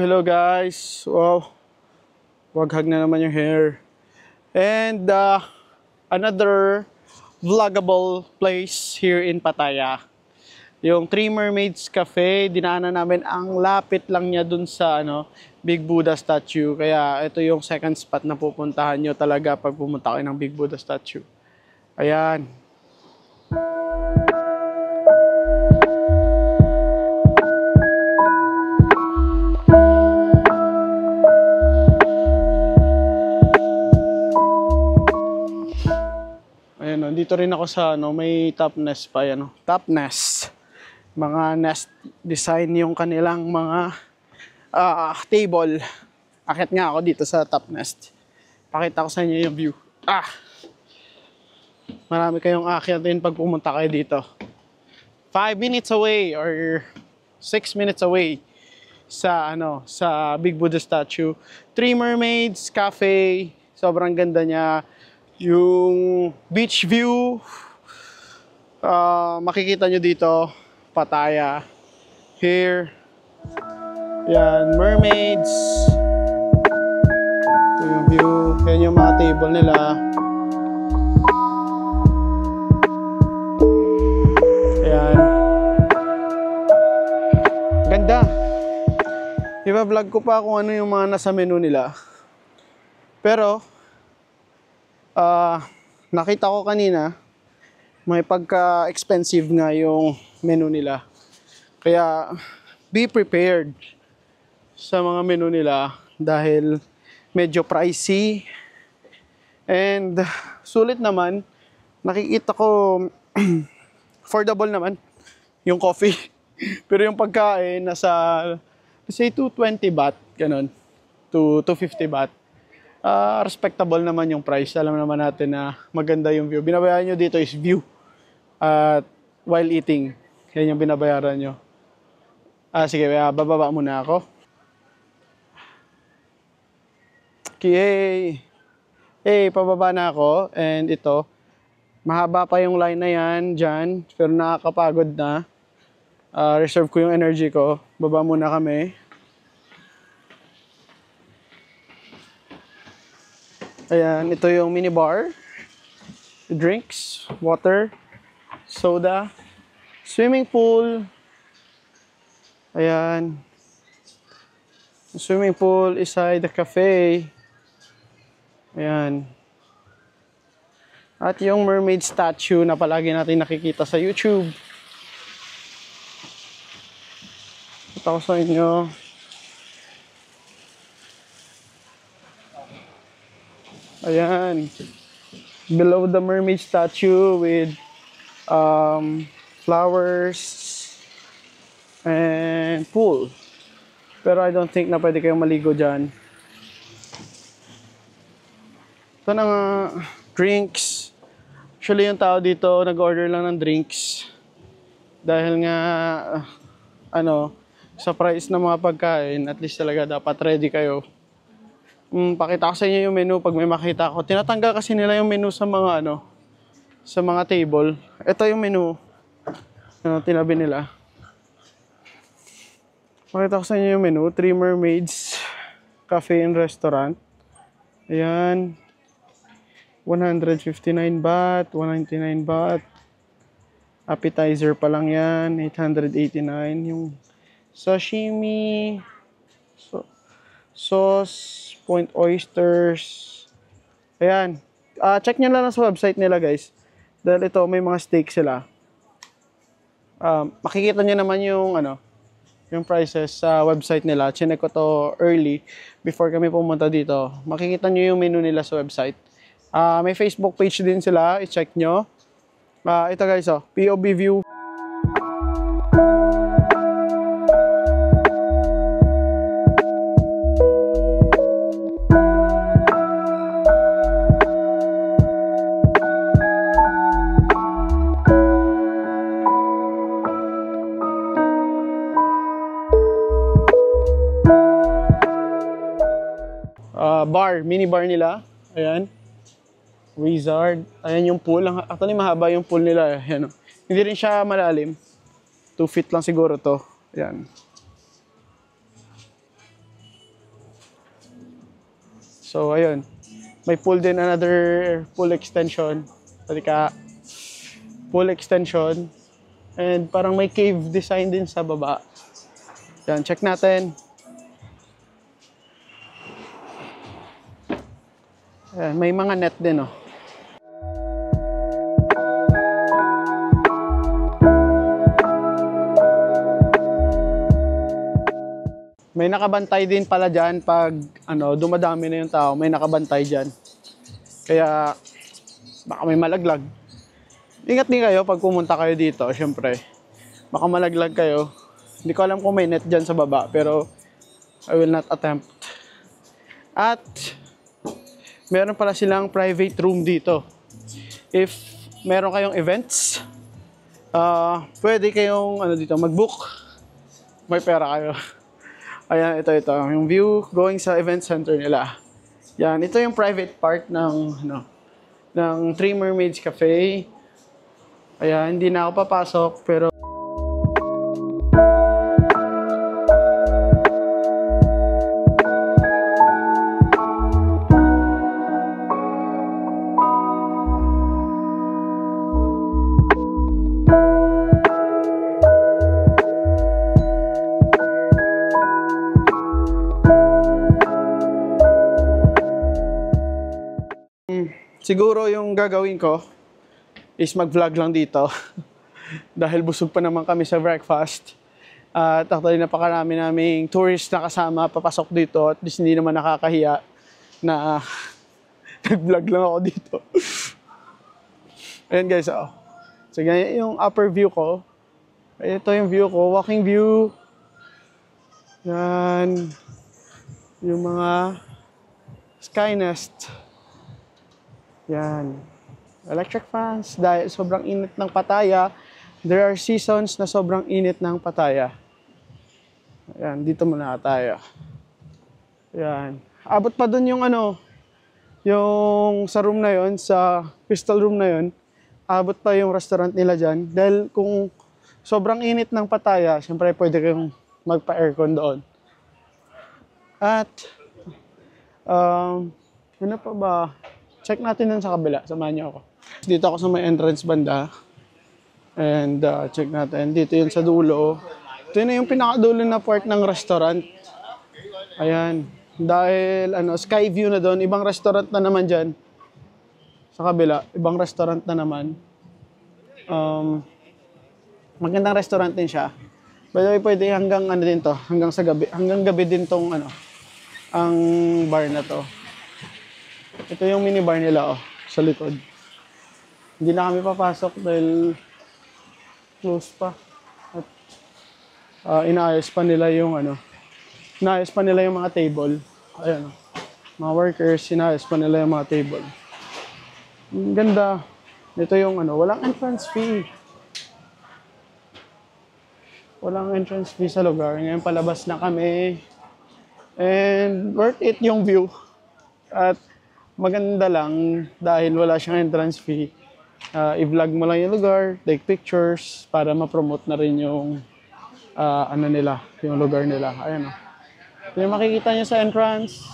Hello guys. Wow, waghag na naman yung hair. And another vloggable place here in Pattaya. Yung Three Mermaids Cafe, dinaanan namin, ang lapit lang niya dun sa Big Buddha statue. Kaya ito yung second spot na pupuntahan nyo talaga pag pumunta kayo ng Big Buddha statue. Ayan. Ayan, dito rin ako sa may top nest pa, top nest. Mga nest design yung kanilang mga table. Akit nga ako dito sa top nest. Pakita ko sa inyo yung view. Marami kayong akyatin pag pumunta kayo dito. 5 minutes away or 6 minutes away sa sa Big Buddha statue. Three Mermaids Cafe. Sobrang ganda niya. Yung beach view, makikita nyo dito, Pattaya. Here, yan, mermaids. Ito yung view, yan yung mga table nila. Ayan. Ganda. Iba-vlog ko pa kung ano yung mga nasa menu nila. Pero, nakita ko kanina, may pagka-expensive nga yung menu nila. Kaya, be prepared sa mga menu nila dahil medyo pricey. And, sulit naman, nakikita ko, affordable naman yung coffee. Pero yung pagkain, nasa, say, 220 baht, ganun, to 250 baht. Respectable naman yung price. Alam naman natin na maganda yung view. Binabayaran nyo dito is view. At while eating, yan yung binabayaran nyo. Sige, bababa muna ako. Okay. Pababa na ako. And ito, mahaba pa yung line na yan dyan. Pero nakakapagod na. Reserve ko yung energy ko. Baba muna kami. Ayan, ito yung minibar. Drinks, water, soda, swimming pool. Ayan. Swimming pool inside the cafe. Ayan. At yung mermaid statue na palagi natin nakikita sa YouTube. Ito ko sa inyo. Ayan, below the mermaid statue with flowers and pool. Pero I don't think na pwede kayong maligo dyan. Ito na nga, drinks. Actually yung tao dito nag-order lang ng drinks. Dahil nga, sa price ng mga pagkain, at least talaga dapat ready kayo. Pakita ko sa inyo yung menu pag may makita ko. Tinatanggal kasi nila yung menu sa mga sa mga table. Ito yung menu. Tinabi nila. Pakita ko sa inyo yung menu. Three Mermaids Cafe and Restaurant. Ayan. 159 baht, 199 baht. Appetizer pa lang yan. 889. Yung sashimi. Sauce. Point oysters. Ayan. Check nyo lang sa website nila guys. Dahil ito may mga steak sila. Makikita nyo naman yung yung prices sa website nila. Chinek ko to early before kami pumunta dito. Makikita nyo yung menu nila sa website. May Facebook page din sila. I-check nyo. Ito guys, POV view. Bar, mini bar nila. Ayan. Wizard. Ayan yung pool. Actually, mahaba yung pool nila. Ayan. Hindi rin siya malalim. 2 feet lang siguro to. Ayan. So, ayun. May pool din, another pool extension. Halika. Pool extension. And parang may cave design din sa baba. Yan, check natin. Ayan, may mga net din, oh. May nakabantay din pala dyan pag dumadami na yung tao, may nakabantay dyan. Kaya baka may malaglag. Ingat din kayo pag pumunta kayo dito, syempre. Baka malaglag kayo. Hindi ko alam kung may net dyan sa baba, pero I will not attempt. At meron pala silang private room dito. If meron kayong events, pwede kayong dito mag-book. May pera kayo. Ayan, ito. Yung view going sa event center nila. Yan, ito yung private part ng Three Mermaids Cafe. Ayan, hindi na ako papasok, pero siguro yung gagawin ko is mag-vlog lang dito. Dahil busog pa naman kami sa breakfast. At actually napakarami naming tourist na kasama papasok dito. At least hindi naman nakakahiya na nag-vlog lang ako dito. Ayan guys, oh. So ganyan yung upper view ko. Ito yung view ko, walking view. Yan. Yung mga sky nest. Yan. Electric fans. Dahil sobrang init ng Pattaya, there are seasons na sobrang init ng Pattaya. Ayan, dito muna tayo. Ayan. Abot pa dun yung yung sa room na yon, sa crystal room na yon, abot pa yung restaurant nila dyan. Dahil kung sobrang init ng Pattaya, syempre pwede kayong magpa-aircon doon. At, ano pa ba? Check natin dun sa kabila. Samahan niyo ako. Dito ako sa may entrance banda. And check natin. Dito yun sa dulo. Ito na yung pinakadulo na part ng restaurant. Ayan. Dahil sky view na doon. Ibang restaurant na naman dyan. Sa kabila. Ibang restaurant na naman. Magandang restaurant din siya. By the way, pwede hanggang din to. Hanggang sa gabi. Hanggang gabi din tong ang bar na to. Ito yung minibar nila, sa likod. Hindi na kami papasok dahil close pa. At inaayos pa nila yung inaayos pa nila yung mga table. Ayan, mga workers, inaayos pa nila yung mga table. Ang ganda. Ito yung walang entrance fee. Walang entrance fee sa lugar. Ngayon palabas na kami. And worth it yung view. At maganda lang dahil wala siyang entrance fee. I-vlog mo lang yung lugar, take pictures para ma-promote na rin yung yung lugar nila. Ayan o. Ito yung makikita nyo sa entrance.